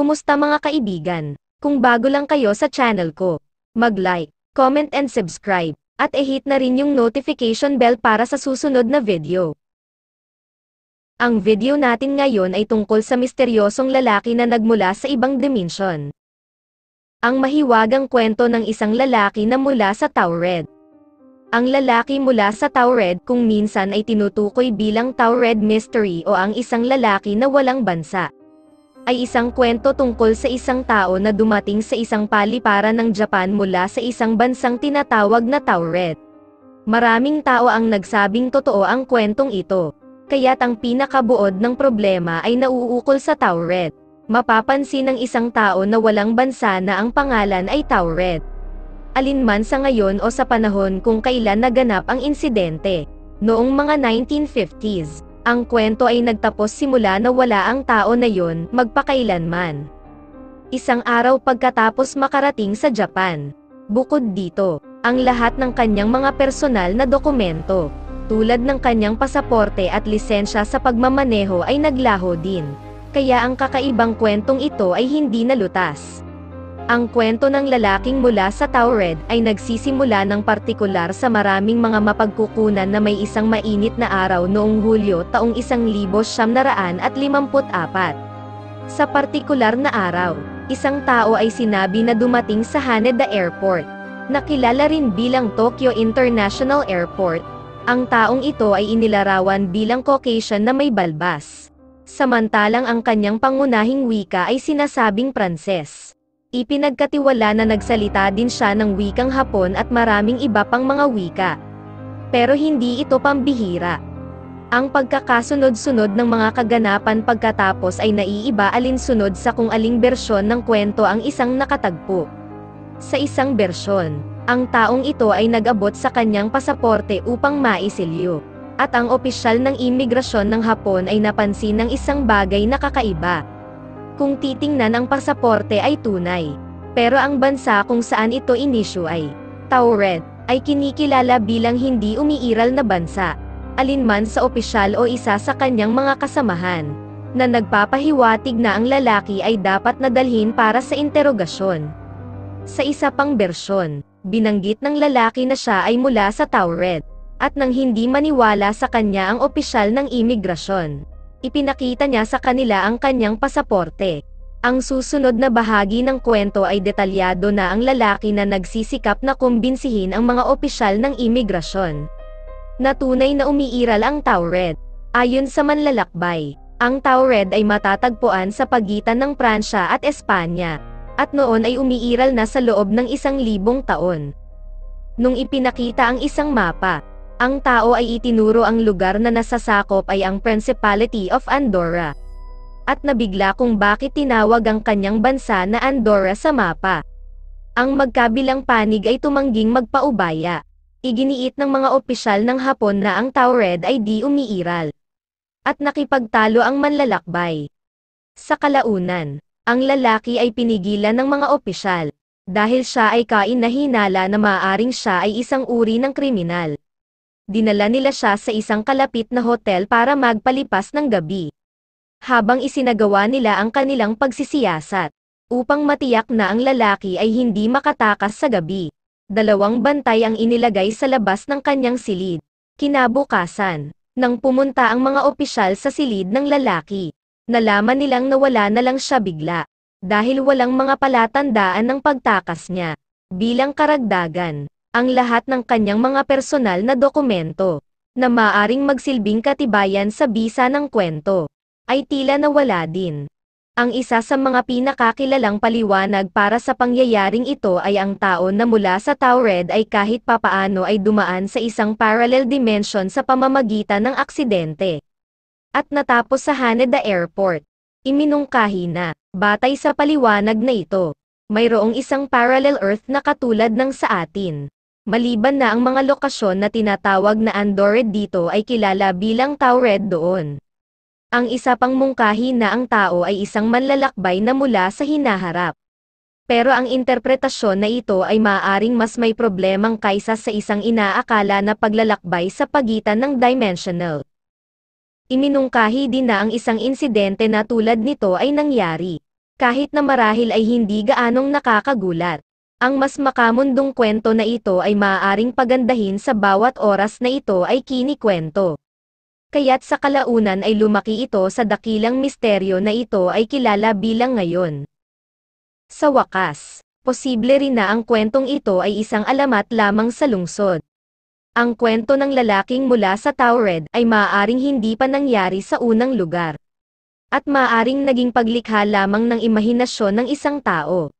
Kumusta mga kaibigan? Kung bago lang kayo sa channel ko, mag-like, comment and subscribe, at i-hit na rin yung notification bell para sa susunod na video. Ang video natin ngayon ay tungkol sa misteryosong lalaki na nagmula sa ibang dimensyon. Ang mahiwagang kwento ng isang lalaki na mula sa Taured. Ang lalaki mula sa Taured kung minsan ay tinutukoy bilang Taured Mystery o ang isang lalaki na walang bansa, ay isang kwento tungkol sa isang tao na dumating sa isang paliparan ng Japan mula sa isang bansang tinatawag na Taured. Maraming tao ang nagsabing totoo ang kwentong ito, kaya't ang pinakabuod ng problema ay nauukol sa Taured. Mapapansin ng isang tao na walang bansa na ang pangalan ay Taured. Alinman sa ngayon o sa panahon kung kailan naganap ang insidente, noong mga 1950s, ang kwento ay nagtapos simula na wala ang tao na yon magpakailanman. Isang araw pagkatapos makarating sa Japan. Bukod dito, ang lahat ng kanyang mga personal na dokumento, tulad ng kanyang pasaporte at lisensya sa pagmamaneho ay naglaho din. Kaya ang kakaibang kwentong ito ay hindi nalutas. Ang kwento ng lalaking mula sa Taured ay nagsisimula ng partikular sa maraming mga mapagkukunan na may isang mainit na araw noong Hulyo taong 1954. Sa partikular na araw, isang tao ay sinabi na dumating sa Haneda Airport, na kilala rin bilang Tokyo International Airport. Ang taong ito ay inilarawan bilang Caucasian na may balbas, samantalang ang kanyang pangunahing wika ay sinasabing Pranses. Ipinagkatiwala na nagsalita din siya ng wikang Hapon at maraming iba pang mga wika. Pero hindi ito pambihira. Ang pagkakasunod-sunod ng mga kaganapan pagkatapos ay naiiba alinsunod sa kung aling bersyon ng kwento ang isang nakatagpo. Sa isang bersyon, ang taong ito ay nag-abot sa kanyang pasaporte upang maisilyo, at ang opisyal ng imigrasyon ng Hapon ay napansin ng isang bagay na kakaiba. Kung titingnan ang pasaporte ay tunay, pero ang bansa kung saan ito inisyu ay Taured, ay kinikilala bilang hindi umiiral na bansa, alinman sa opisyal o isa sa kanyang mga kasamahan, na nagpapahiwatig na ang lalaki ay dapat nadalhin para sa interogasyon. Sa isa pang bersyon, binanggit ng lalaki na siya ay mula sa Taured, at nang hindi maniwala sa kanya ang opisyal ng imigrasyon, ipinakita niya sa kanila ang kanyang pasaporte. Ang susunod na bahagi ng kwento ay detalyado na ang lalaki na nagsisikap na kumbinsihin ang mga opisyal ng imigrasyon na tunay na umiiral ang Taured. Ayon sa manlalakbay, ang Taured ay matatagpuan sa pagitan ng Pransya at Espanya, at noon ay umiiral na sa loob ng 1,000 taon. Nung ipinakita ang isang mapa, ang tao ay itinuro ang lugar na nasasakop ay ang Principality of Andorra. At nabigla kung bakit tinawag ang kanyang bansa na Andorra sa mapa. Ang magkabilang panig ay tumangging magpaubaya. Iginiit ng mga opisyal ng Hapon na ang Taured ay di umiiral. At nakipagtalo ang manlalakbay. Sa kalaunan, ang lalaki ay pinigilan ng mga opisyal, dahil siya ay kainahinala na maaaring siya ay isang uri ng kriminal. Dinala nila siya sa isang kalapit na hotel para magpalipas ng gabi, habang isinagawa nila ang kanilang pagsisiyasat, upang matiyak na ang lalaki ay hindi makatakas sa gabi. 2 bantay ang inilagay sa labas ng kanyang silid. Kinabukasan, nang pumunta ang mga opisyal sa silid ng lalaki, nalaman nilang nawala na lang siya bigla, dahil walang mga palatandaan ng pagtakas niya. Bilang karagdagan, ang lahat ng kanyang mga personal na dokumento, na maaring magsilbing katibayan sa bisa ng kwento, ay tila nawala din. Ang isa sa mga pinakakilalang paliwanag para sa pangyayaring ito ay ang tao na mula sa Taured ay kahit papaano ay dumaan sa isang parallel dimension sa pamamagitan ng aksidente, at natapos sa Haneda Airport. Iminungkahi na, batay sa paliwanag na ito, mayroong isang parallel Earth na katulad ng sa atin. Maliban na ang mga lokasyon na tinatawag na Andorra dito ay kilala bilang Taured doon. Ang isa pang mungkahi na ang tao ay isang manlalakbay na mula sa hinaharap. Pero ang interpretasyon na ito ay maaaring mas may problemang kaysa sa isang inaakala na paglalakbay sa pagitan ng dimensional. Iminungkahi din na ang isang insidente na tulad nito ay nangyari, Kahit na marahil ay hindi gaanong nakakagulat. Ang mas makamundong kwento na ito ay maaaring pagandahin sa bawat oras na ito ay kinikwento. Kaya't sa kalaunan ay lumaki ito sa dakilang misteryo na ito ay kilala bilang ngayon. Sa wakas, posible rin na ang kwentong ito ay isang alamat lamang sa lungsod. Ang kwento ng lalaking mula sa Taured ay maaaring hindi pa nangyari sa unang lugar. At maaaring naging paglikha lamang ng imahinasyon ng isang tao.